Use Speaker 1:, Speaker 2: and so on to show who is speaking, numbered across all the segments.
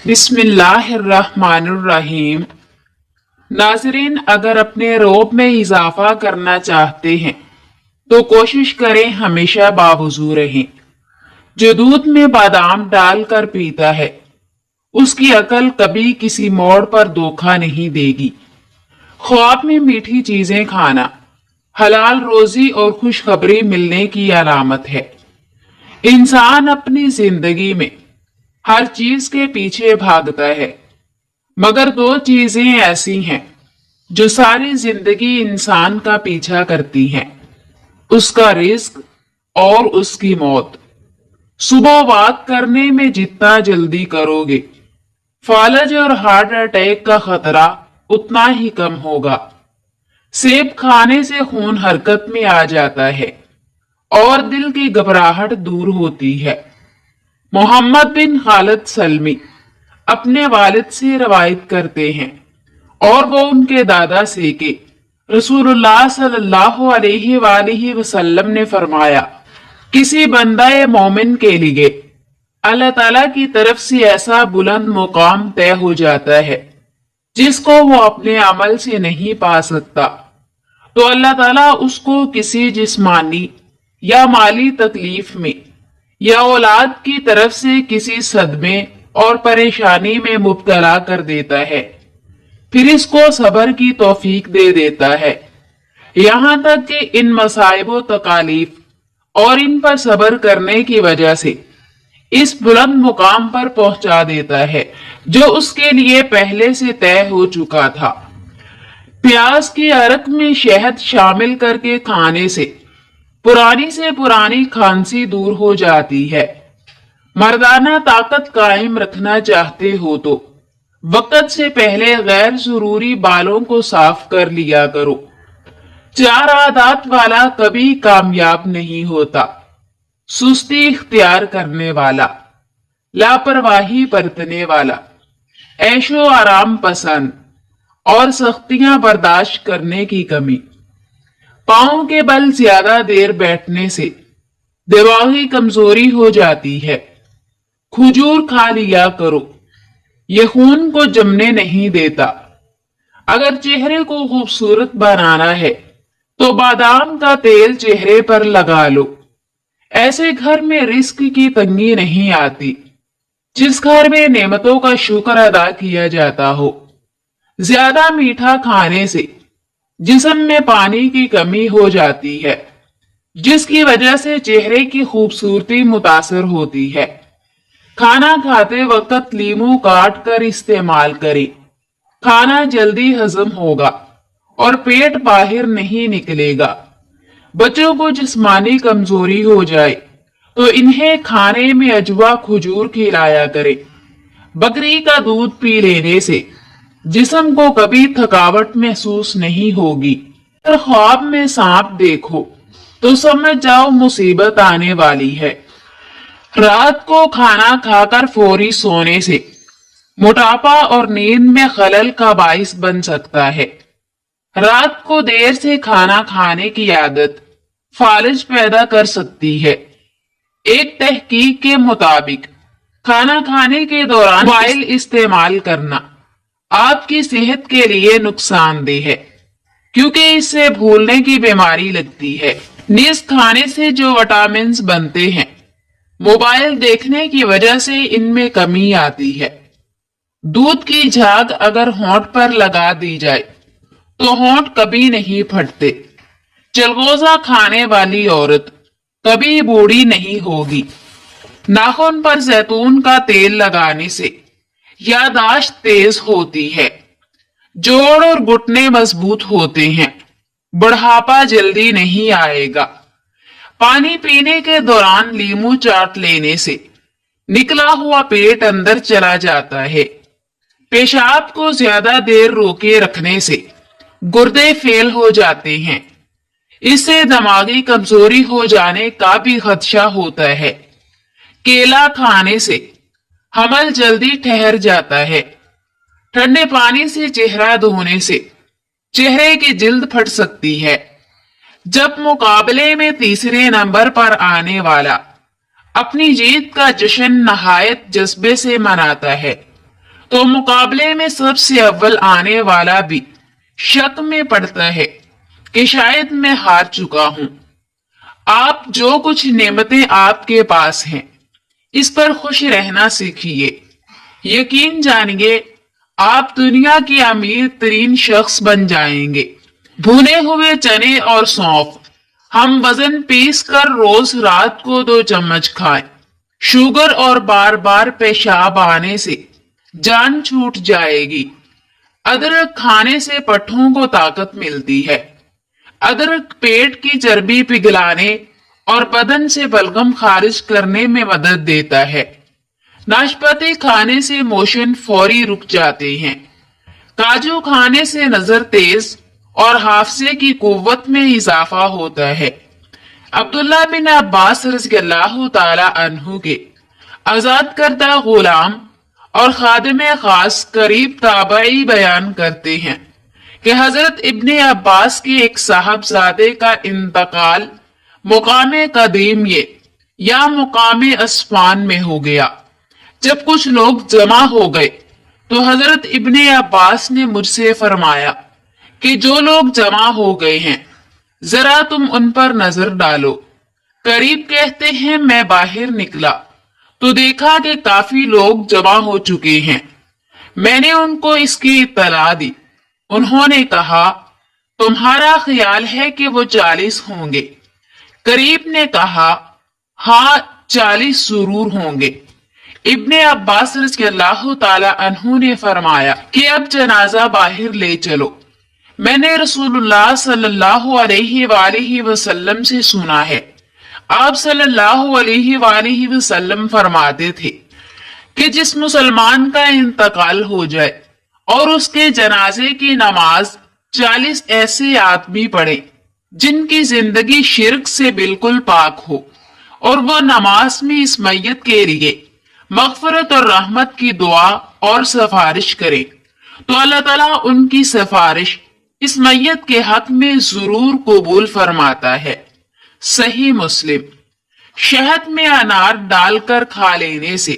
Speaker 1: बिस्मिल्लाहिर्रहमानिर्रहीम। नाज़रीन, अगर अपने रोब में इजाफा करना चाहते हैं तो कोशिश करें हमेशा बावजू रहें। जो दूध में बादाम डालकर पीता है उसकी अकल कभी किसी मोड़ पर धोखा नहीं देगी। ख्वाब में मीठी चीजें खाना हलाल रोजी और खुशखबरी मिलने की अलामत है। इंसान अपनी जिंदगी में हर चीज के पीछे भागता है, मगर दो चीजें ऐसी हैं जो सारी जिंदगी इंसान का पीछा करती हैं, उसका रिस्क और उसकी मौत। सुबह वॉक करने में जितना जल्दी करोगे, फालज और हार्ट अटैक का खतरा उतना ही कम होगा। सेब खाने से खून हरकत में आ जाता है और दिल की घबराहट दूर होती है। मोहम्मद बिन खालिद सलमी अपने वालिद से रवायत करते हैं और वो उनके दादा से कि रसूलुल्लाह सल्लल्लाहु अलैहि वसल्लम ने फरमाया, किसी बंदा मोमिन के लिए अल्लाह ताला की तरफ से ऐसा बुलंद मुकाम तय हो जाता है जिसको वो अपने अमल से नहीं पा सकता, तो अल्लाह ताला उसको किसी जिस्मानी या माली तकलीफ में या औलाद की तरफ से किसी सदमे और परेशानी में मुब्तला कर देता है, फिर इसको सब्र की तौफीक दे देता है, यहाँ तक कि इन मसाइब व तकालीफ और इन पर सब्र करने की वजह से इस बुलंद मुकाम पर पहुंचा देता है जो उसके लिए पहले से तय हो चुका था। प्याज के अरक में शहद शामिल करके खाने से पुरानी खांसी दूर हो जाती है। मर्दाना ताकत कायम रखना चाहते हो तो वक्त से पहले गैर जरूरी बालों को साफ कर लिया करो। 4 आदत वाला कभी कामयाब नहीं होता: सुस्ती इख्तियार करने वाला, लापरवाही बरतने वाला, ऐशो आराम पसंद और सख्तियां बर्दाश्त करने की कमी। पांव के बल ज्यादा देर बैठने से दिमागी कमजोरी हो जाती है। खजूर खा लिया करो, ये खून को जमने नहीं देता। अगर चेहरे को खूबसूरत बनाना है तो बादाम का तेल चेहरे पर लगा लो। ऐसे घर में रिस्क की तंगी नहीं आती जिस घर में नेमतों का शुक्र अदा किया जाता हो। ज्यादा मीठा खाने से जिस्म में पानी की कमी हो जाती है, जिसकी वजह से चेहरे की खूबसूरती मुतासर होती है। खाना खाते वक्त लीमू काट कर इस्तेमाल करें। खाना जल्दी हजम होगा और पेट बाहर नहीं निकलेगा। बच्चों को जिस्मानी कमजोरी हो जाए तो इन्हें खाने में अजवा खजूर खिलाया करें। बकरी का दूध पी लेने से जिस्म को कभी थकावट महसूस नहीं होगी। अगर ख्वाब में सांप देखो तो समझ जाओ मुसीबत आने वाली है। रात को खाना खाकर फौरी सोने से मोटापा और नींद में खलल का बाइस बन सकता है। रात को देर से खाना खाने की आदत फालिज पैदा कर सकती है। एक तहकीक के मुताबिक खाना खाने के दौरान मोबाइल इस्तेमाल करना आपकी सेहत के लिए नुकसानदेह है, क्योंकि इससे भूलने की बीमारी लगती है। नीस खाने से जो विटामिन बनते हैं, मोबाइल देखने की वजह से इनमें कमी आती है। दूध की झाग अगर होंठ पर लगा दी जाए तो होंठ कभी नहीं फटते। चलगोजा खाने वाली औरत कभी बूढ़ी नहीं होगी। नाखून पर जैतून का तेल लगाने से यादाश्त तेज होती है। जोड़ और घुटने मजबूत होते हैं। बुढ़ापा जल्दी नहीं आएगा। पानी पीने के दौरान लीमू चाट लेने से निकला हुआ पेट अंदर चला जाता है। पेशाब को ज्यादा देर रोके रखने से गुर्दे फेल हो जाते हैं। इससे दिमागी कमजोरी हो जाने का भी खदशा होता है। केला खाने से हमल जल्दी ठहर जाता है। ठंडे पानी से चेहरा धोने से चेहरे की जिल्द फट सकती है। जब मुकाबले में तीसरे नंबर पर आने वाला अपनी जीत का जश्न नहायत जज्बे से मनाता है तो मुकाबले में सबसे अव्वल आने वाला भी शक में पड़ता है कि शायद मैं हार चुका हूं। आप जो कुछ नेमतें आपके पास हैं, इस पर खुश रहना सीखिए। यकीन जानिए आप दुनिया के अमीर तरीन शख्स बन जाएंगे। भुने हुए चने और सौंफ हम वजन पीस कर रोज रात को 2 चम्मच खाएं। शुगर और बार बार पेशाब आने से जान छूट जाएगी। अदरक खाने से पट्ठों को ताकत मिलती है। अदरक पेट की चर्बी पिघलाने और बदन से बलगम खारिज करने में मदद देता है। नाशपाती खाने से मोशन फौरी रुक जाते हैं। काजू खाने से नजर तेज और हाफजे की कुव्वत में इजाफा होता है। अब्दुल्ला बिन अब्बास रज़ियल्लाहु ताला अन्हु के आजाद करदा गुलाम और खादिम खास करीब ताबई बयान करते हैं कि हजरत इब्ने अब्बास के एक साहबजादे का इंतकाल मुकामे कदीम ये या मुकामे अस्फान में हो गया। जब कुछ लोग जमा हो गए तो हजरत इब्ने अब्बास ने मुझसे फरमाया कि जो लोग जमा हो गए हैं जरा तुम उन पर नजर डालो। करीब कहते हैं मैं बाहर निकला तो देखा कि काफी लोग जमा हो चुके हैं। मैंने उनको इसकी इत्तला दी। उन्होंने कहा तुम्हारा ख्याल है कि वो 40 होंगे। करीब ने कहा हाँ 40 जरूर होंगे। इब्ने अब्बास रज़ियल्लाहु ताला अन्हु ने फरमाया कि अब जनाजा बाहर ले चलो। मैंने रसूलुल्लाह सल्लल्लाहु अलैहि वसल्लम से सुना है, आप सल्लल्लाहु अलैहि वसल्लम फरमाते थे कि जिस मुसलमान का इंतकाल हो जाए और उसके जनाजे की नमाज 40 ऐसे आदमी पढ़े जिनकी जिंदगी शिर्क से बिल्कुल पाक हो और वो नमाज में इस मैयत के लिए मगफरत और रहमत की दुआ और सिफारिश करे तो अल्लाह ताला उनकी सिफारिश इस मैयत के हक में जरूर कबूल फरमाता है। सही मुस्लिम। शहद में अनार डालकर खा लेने से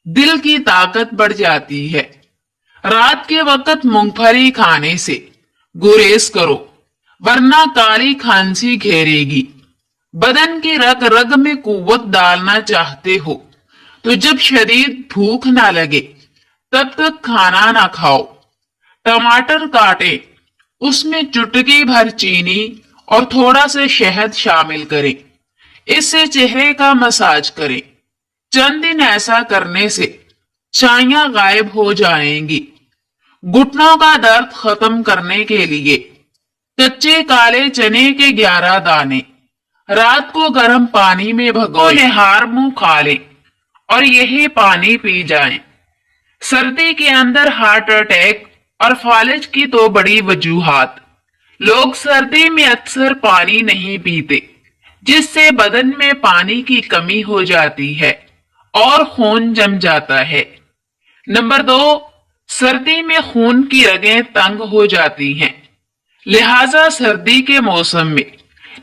Speaker 1: दिल की ताकत बढ़ जाती है। रात के वक्त मूंगफली खाने से गुरेज करो वरना काली खांसी घेरेगी। बदन की रग रग में कुव्वत डालना चाहते हो तो जब शदीद भूख ना लगे तब तक खाना ना खाओ। टमाटर काटे, उसमें चुटकी भर चीनी और थोड़ा सा शहद शामिल करें। इससे चेहरे का मसाज करें। चंद दिन ऐसा करने से छाइयां गायब हो जाएंगी। घुटनों का दर्द खत्म करने के लिए कच्चे काले चने के 11 दाने रात को गर्म पानी में भिगो निहार मुंह खा लें और यही पानी पी जाएं। सर्दी के अंदर हार्ट अटैक और फालिज की तो बड़ी वजूहात। लोग सर्दी में अक्सर पानी नहीं पीते जिससे बदन में पानी की कमी हो जाती है और खून जम जाता है। नंबर 2, सर्दी में खून की रगें तंग हो जाती हैं। लिहाजा सर्दी के मौसम में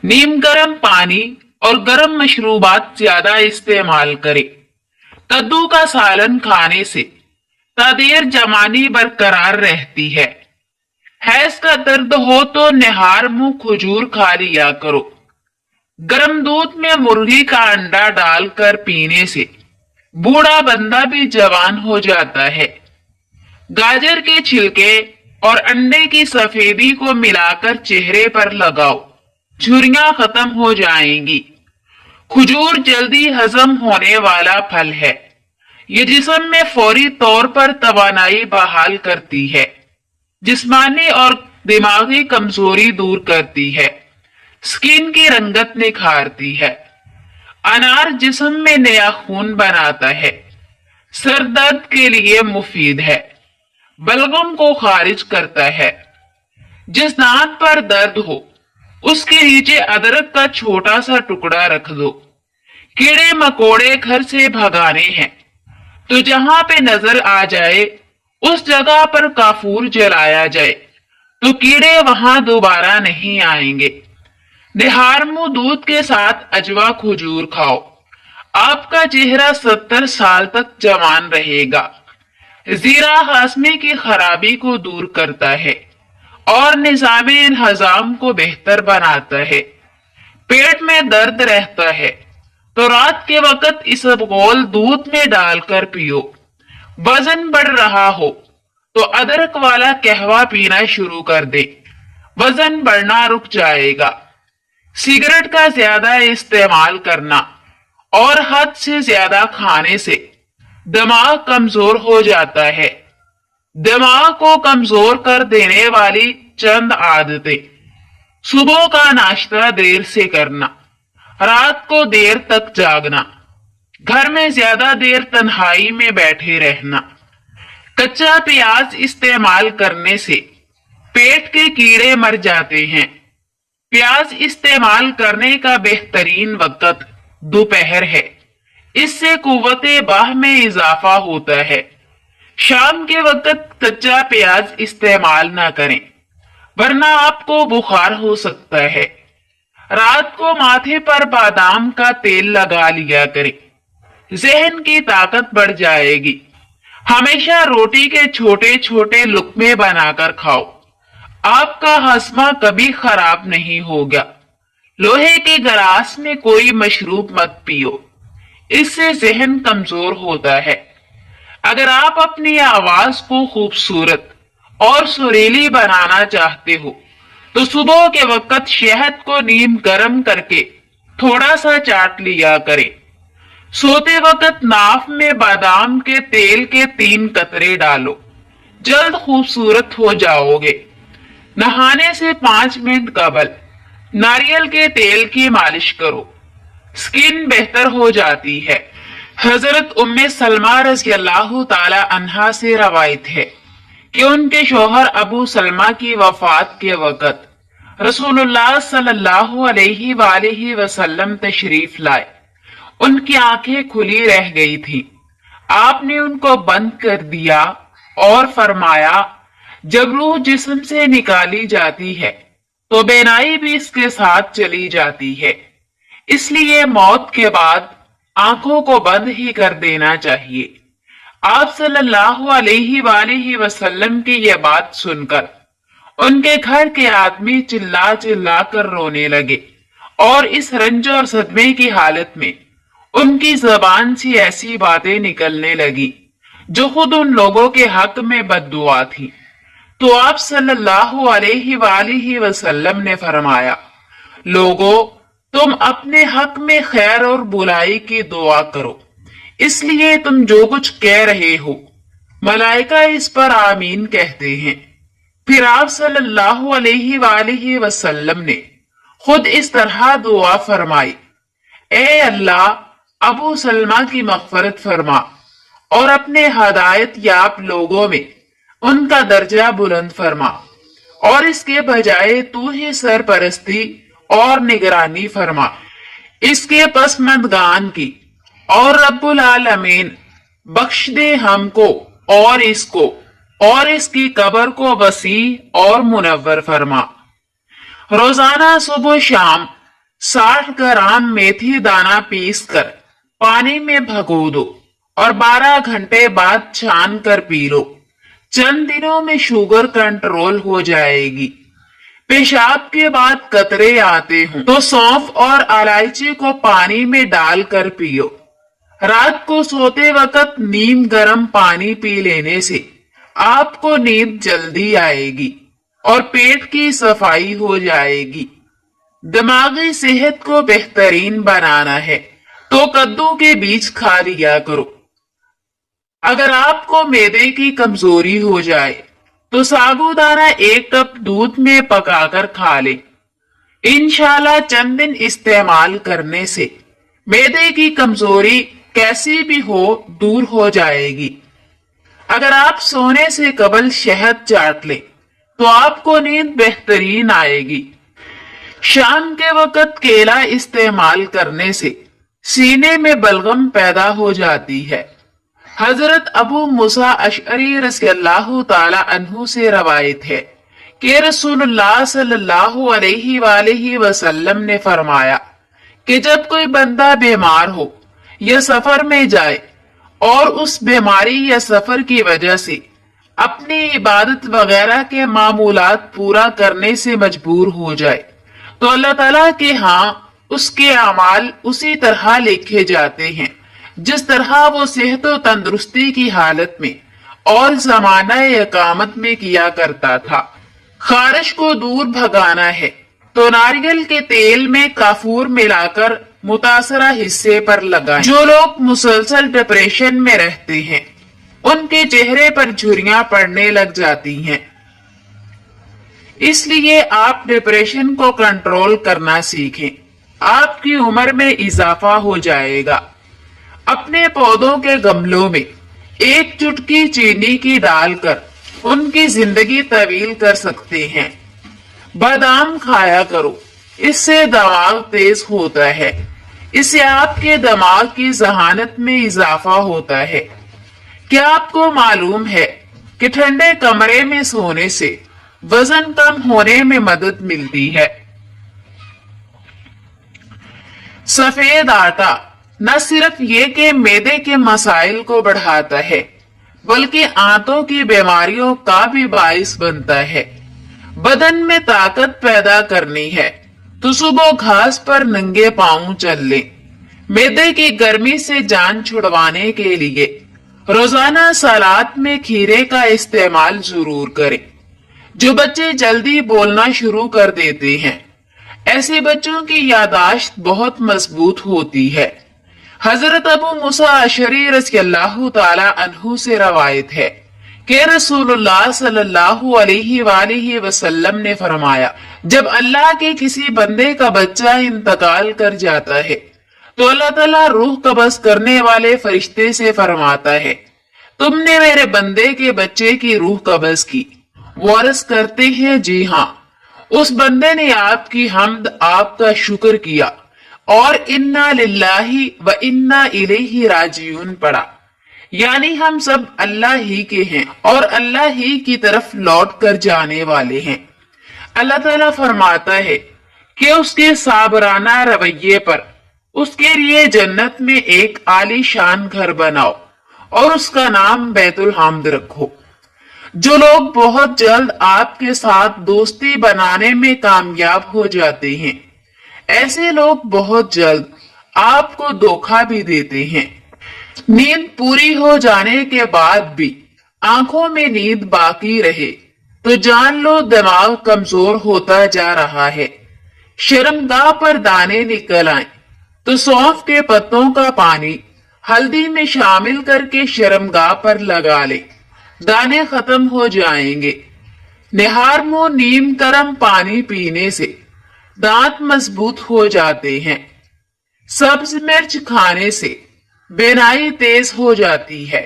Speaker 1: नीम गर्म पानी और गर्म मशरूबात ज्यादा इस्तेमाल करें। कद्दू का सालन खाने से तादेर जमानी बरकरार रहती है। हैज का दर्द हो तो निहार मुंह खजूर खा लिया करो। गर्म दूध में मुर्गी का अंडा डालकर पीने से बूढ़ा बंदा भी जवान हो जाता है। गाजर के छिलके और अंडे की सफेदी को मिलाकर चेहरे पर लगाओ, झुर्रियां खत्म हो जाएंगी। खजूर जल्दी हजम होने वाला फल है। ये जिस्म में फौरी तौर पर तवानाई बहाल करती है, जिस्मानी और दिमागी कमजोरी दूर करती है, स्किन की रंगत निखारती है। अनार जिस्म में नया खून बनाता है, सर दर्द के लिए मुफीद है, बलगम को खारिज करता है। जिस दांत पर दर्द हो उसके नीचे अदरक का छोटा सा टुकड़ा रख दो। कीड़े मकोड़े घर से भगाने हैं तो जहां पे नजर आ जाए उस जगह पर काफूर जलाया जाए तो कीड़े वहां दोबारा नहीं आएंगे। निहार मुंह दूध के साथ अजवा खजूर खाओ, आपका चेहरा 70 साल तक जवान रहेगा। जीरा हाजमे की खराबी को दूर करता है और निजाम हजाम को बेहतर बनाता है। पेट में दर्द रहता है तो रात के वक्त इसबगोल दूध में डालकर पियो। वजन बढ़ रहा हो तो अदरक वाला कहवा पीना शुरू कर दे, वजन बढ़ना रुक जाएगा। सिगरेट का ज्यादा इस्तेमाल करना और हद से ज्यादा खाने से दिमाग कमजोर हो जाता है। दिमाग को कमजोर कर देने वाली चंद आदतें: सुबह का नाश्ता देर से करना, रात को देर तक जागना, घर में ज्यादा देर तन्हाई में बैठे रहना, कच्चा प्याज इस्तेमाल करने से पेट के कीड़े मर जाते हैं। प्याज इस्तेमाल करने का बेहतरीन वक्त दोपहर है, इससे कुव्वते बाह में इजाफा होता है। शाम के वक्त कच्चा प्याज इस्तेमाल ना करें वरना आपको बुखार हो सकता है। रात को माथे पर बादाम का तेल लगा लिया करें, जहन की ताकत बढ़ जाएगी। हमेशा रोटी के छोटे छोटे लुकमे बनाकर खाओ, आपका हजमा कभी खराब नहीं होगा। लोहे के गिलास में कोई मशरूब मत पियो, इससे जहन कमजोर होता है। अगर आप अपनी आवाज को खूबसूरत और सुरीली बनाना चाहते हो तो सुबह के वक्त शहद को नीम गर्म करके थोड़ा सा चाट लिया करें। सोते वक्त नाफ में बादाम के तेल के 3 कतरे डालो, जल्द खूबसूरत हो जाओगे। नहाने से 5 मिनट कबल नारियल के तेल की मालिश करो, स्किन बेहतर हो जाती है। हजरत उम्मे सलमा रज़ियल्लाहु ताला अन्हा से रवायत है कि उनके शौहर अबू सलमा की वफात के वक्त रसूलुल्लाह सल्लल्लाहु अलैहि वसल्लम तशरीफ लाए। उनकी आंखें खुली रह गई थी। आपने उनको बंद कर दिया और फरमाया, जब रूह जिस्म से निकाली जाती है तो बेनाई भी इसके साथ चली जाती है, इसलिए मौत के बाद आंखों को बंद ही कर देना चाहिए। आप सल्लल्लाहु अलैहि वसल्लम की यह बात सुनकर उनके घर के आदमी चिल्ला चिल्ला कर रोने लगे और इस रंज और सदमे की हालत में उनकी जबान से ऐसी बातें निकलने लगी जो खुद उन लोगों के हक में बद्दुआ थी। तो आप सल्लल्लाहु अलैहि वसल्लम ने फरमाया, लोगों, तुम अपने हक में खैर और बुराई की दुआ करो, इसलिए तुम जो कुछ कह रहे हो मलाइका इस पर आमीन कहते हैं। फिर आप सल्लल्लाहु अलैहि वसल्लम ने खुद इस तरह दुआ फरमाई, ए अल्लाह, अबू सलमा की मग़फ़िरत फरमा और अपने हदायत याब लोगों में उनका दर्जा बुलंद फरमा, और इसके बजाय तू ही सरपरस्ती और निगरानी फरमा इसके पसमंदगान की, और रब्बुल आलमीन बख्श दे हमको और इसको और इसकी कब्र को वसी और मुनव्वर फरमा। रोजाना सुबह शाम 60 ग्राम मेथी दाना पीस कर पानी में भगो दो और 12 घंटे बाद छान कर पी लो। चंद दिनों में शुगर कंट्रोल हो जाएगी। पेशाब के बाद कतरे आते हों तो सौंफ और इलायची को पानी में डालकर पियो। रात को सोते वक्त नीम गर्म पानी पी लेने से आपको नींद जल्दी आएगी और पेट की सफाई हो जाएगी। दिमागी सेहत को बेहतरीन बनाना है तो कद्दू के बीज खा लिया करो। अगर आपको मैदे की कमजोरी हो जाए तो साबूदाना 1 कप दूध में पकाकर खा ले। इंशाल्लाह चंद दिन इस्तेमाल करने से मैदे की कमजोरी कैसी भी हो दूर हो जाएगी। अगर आप सोने से कबल शहद चाट लें तो आपको नींद बेहतरीन आएगी। शाम के वक्त केला इस्तेमाल करने से सीने में बलगम पैदा हो जाती है। हजरत अबू मूसा अशअरी रज़ियल्लाहु ताला अन्हु से रवायत है कि रसूलुल्लाह सल्लल्लाहु अलैहि वसल्लम ने फरमाया कि जब कोई बंदा बीमार हो या सफर में जाए और उस बीमारी या सफर की वजह से अपनी इबादत वगैरह के मामूलात पूरा करने से मजबूर हो जाए, तो अल्लाह ताला के यहाँ उसके अमाल उसी तरह लिखे जाते हैं जिस तरह वो सेहत और तंदुरुस्ती की हालत में और जमाना इकामत में किया करता था। खारिश को दूर भगाना है तो नारियल के तेल में काफूर मिलाकर मुतासरा हिस्से पर लगाएं। जो लोग मुसलसल डिप्रेशन में रहते हैं उनके चेहरे पर झुर्रियां पड़ने लग जाती हैं। इसलिए आप डिप्रेशन को कंट्रोल करना सीखें, आपकी उम्र में इजाफा हो जाएगा। अपने पौधों के गमलों में एक चुटकी चीनी की डालकर उनकी जिंदगी तवील कर सकते हैं। बादाम खाया करो, इससे दिमाग तेज होता है, इससे आपके दिमाग की जहानत में इजाफा होता है। क्या आपको मालूम है कि ठंडे कमरे में सोने से वजन कम होने में मदद मिलती है। सफेद आटा न सिर्फ ये कि मैदे के मसाइल को बढ़ाता है बल्कि आंतों की बीमारियों का भी बाइस बनता है। बदन में ताकत पैदा करनी है तो सुबह घास पर नंगे पांव चल ले। मैदे की गर्मी से जान छुड़वाने के लिए रोजाना सलाद में खीरे का इस्तेमाल जरूर करें। जो बच्चे जल्दी बोलना शुरू कर देते हैं ऐसे बच्चों की यादाश्त बहुत मजबूत होती है। हजरत अबू मूसा अशरी रज़ियल्लाहु ताला अन्हु से रवायत है कि रसूलुल्लाह सल्लल्लाहु अलैहि वसल्लम ने फरमाया, जब अल्लाह के किसी बंदे का बच्चा इंतकाल कर जाता है तो अल्लाह ताला रूह कब्ज़ करने वाले फरिश्ते से फरमाता है, तुमने मेरे बंदे के बच्चे की रूह कब्ज़ की। वो अर्ज़ करते हैं, जी हाँ। उस बंदे ने आपकी हम्द, आपका शुक्र किया और इन्ना लिल्लाही व इन्ना इलैहि राजिऊन पढ़ा, यानी हम सब अल्लाह ही के हैं और अल्लाह ही की तरफ लौट कर जाने वाले हैं। अल्लाह ताला फरमाता है कि उसके साबराना रवैये पर उसके लिए जन्नत में एक आलीशान घर बनाओ और उसका नाम बैतुल हम्द रखो। जो लोग बहुत जल्द आपके साथ दोस्ती बनाने में कामयाब हो जाते हैं ऐसे लोग बहुत जल्द आपको धोखा भी देते हैं। नींद पूरी हो जाने के बाद भी आंखों में नींद बाकी रहे तो जान लो दिमाग कमजोर होता जा रहा है। शर्मगाह पर दाने निकल आए तो सौंफ के पत्तों का पानी हल्दी में शामिल करके शर्मगाह पर लगा ले, दाने खत्म हो जाएंगे। निहार मुंह नीम गर्म पानी पीने से दांत मजबूत हो जाते हैं। सब्ज मिर्च खाने से बेनाई तेज हो जाती है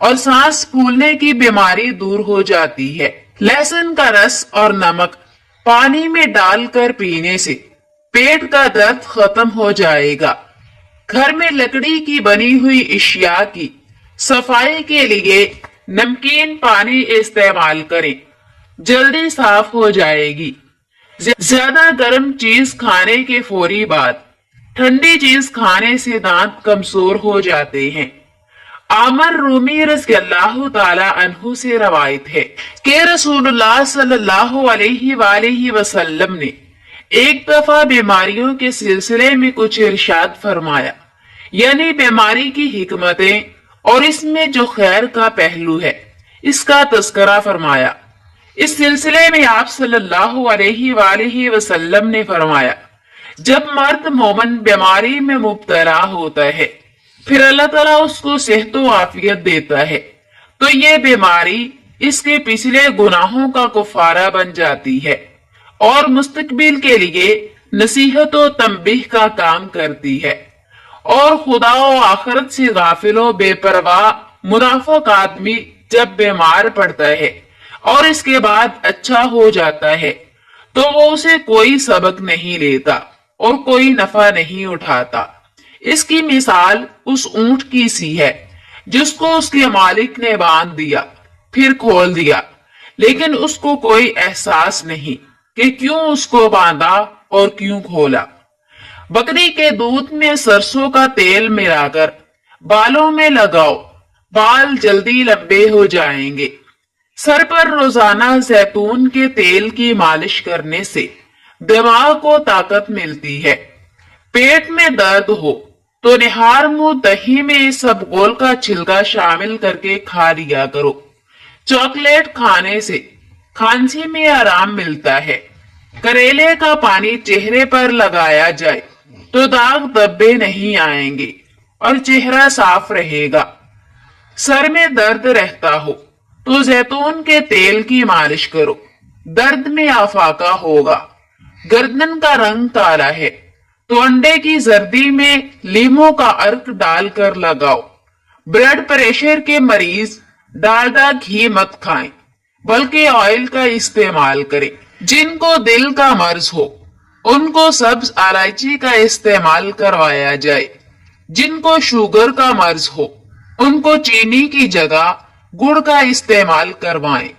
Speaker 1: और सांस फूलने की बीमारी दूर हो जाती है। लहसुन का रस और नमक पानी में डालकर पीने से पेट का दर्द खत्म हो जाएगा। घर में लकड़ी की बनी हुई इशिया की सफाई के लिए नमकीन पानी इस्तेमाल करें, जल्दी साफ हो जाएगी। ज्यादा गर्म चीज खाने के फौरी बाद ठंडी चीज खाने से दांत कमजोर हो जाते हैं। आमर रूमी रज़ियल्लाहु ताला अन्हु से रवायत है कि रसूलुल्लाह सल्लल्लाहु अलैहि वसल्लम ने एक दफा बीमारियों के सिलसिले में कुछ इरशाद फरमाया, यानी बीमारी की हिकमतें और इसमें जो खैर का पहलू है इसका तस्करा फरमाया। इस सिलसिले में आप सल्लल्लाहु अलैहि वसल्लम ने फरमाया, जब मर्द मोमन बीमारी में मुब्तला होता है फिर अल्लाह ताला उसको सेहत व आफियत देता है तो ये बीमारी इसके पिछले गुनाहों का कुफारा बन जाती है और मुस्तकबिल के लिए नसीहत व तंबीह का काम करती है। और खुदा व आखिरत से गाफिलो बेपरवाह मुनाफिक आदमी जब बीमार पड़ता है और इसके बाद अच्छा हो जाता है तो वो उसे कोई सबक नहीं लेता और कोई नफा नहीं उठाता। इसकी मिसाल उस ऊंट की सी है जिसको उसके मालिक ने बांध दिया फिर खोल दिया, लेकिन उसको कोई एहसास नहीं कि क्यों उसको बांधा और क्यों खोला। बकरी के दूध में सरसों का तेल मिलाकर बालों में लगाओ बाल जल्दी लंबे हो जाएंगे। सर पर रोजाना जैतून के तेल की मालिश करने से दिमाग को ताकत मिलती है। पेट में दर्द हो तो निहार मुंह दही में इसबगोल का छिलका शामिल करके खा लिया करो। चॉकलेट खाने से खांसी में आराम मिलता है। करेले का पानी चेहरे पर लगाया जाए तो दाग धब्बे नहीं आएंगे और चेहरा साफ रहेगा। सर में दर्द रहता हो तो जैतून के तेल की मालिश करो, दर्द में आफाका होगा। गर्दन का रंग काला है तो अंडे की जर्दी में लीमू का अर्क डालकर लगाओ। ब्लड प्रेशर के मरीज डालडा घी मत खाएं, बल्कि ऑयल का इस्तेमाल करें। जिनको दिल का मर्ज हो उनको सब्ज इलायची का इस्तेमाल करवाया जाए। जिनको शुगर का मर्ज हो उनको चीनी की जगह गुड़ का इस्तेमाल करवाएं।